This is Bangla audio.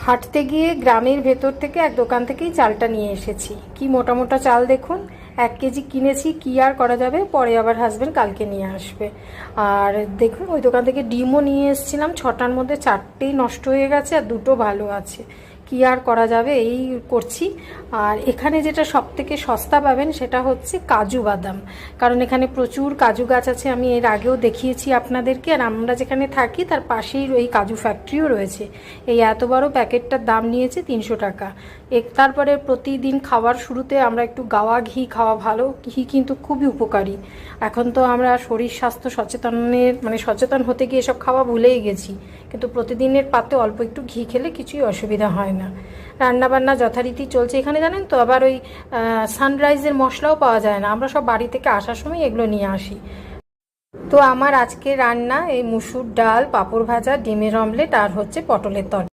হাঁটতে গিয়ে গ্রামের ভেতর থেকে এক দোকান থেকেই চালটা নিয়ে এসেছি। কি মোটা মোটা চাল দেখুন, 1 কেজি কিনেছি, কি আর করা যাবে, পরে আবার হাজব্যান্ড কালকে নিয়ে আসবে। আর দেখুন ওই দোকান থেকে ডিমও নিয়ে এসেছিলাম, 6টার মধ্যে 4টেই নষ্ট হয়ে গেছে আর 2টো ভালো আছে। কি আর করা যাবে, এই করছি। আর এখানে যেটা সব থেকে সস্তা পাবেন সেটা হচ্ছে কাজু বাদাম, কারণ এখানে প্রচুর কাজু গাছ আছে। আমি এর আগেও দেখিয়েছি আপনাদেরকে। আর আমরা যেখানে থাকি তার পাশেই এই কাজু ফ্যাক্টরিও রয়েছে। এই এত বড় প্যাকেটটার দাম নিয়েছে 300 টাকা। তারপরে প্রতিদিন খাওয়ার শুরুতে আমরা একটু গাওয়া ঘি খাওয়া ভালো, ঘি কিন্তু খুবই উপকারী। এখন তো আমরা শরীর স্বাস্থ্য সচেতন হতে গিয়ে এসব খাওয়া ভুলেই গেছি, কিন্তু প্রতিদিনের পাতে অল্প একটু ঘি খেলে কিছুই অসুবিধা হয় না। রান্নাবান্না যথারীতি চলছে এখানে, জানেন তো। আবার ওই সানরাইজের মশলাও পাওয়া যায় না, আমরা সব বাড়ি থেকে আসার সময় এগুলো নিয়ে আসি। তো আমার আজকে রান্না এই মুসুর ডাল, পাঁপড় ভাজা, ডিমের অমলেট আর হচ্ছে পটলের তরকারি।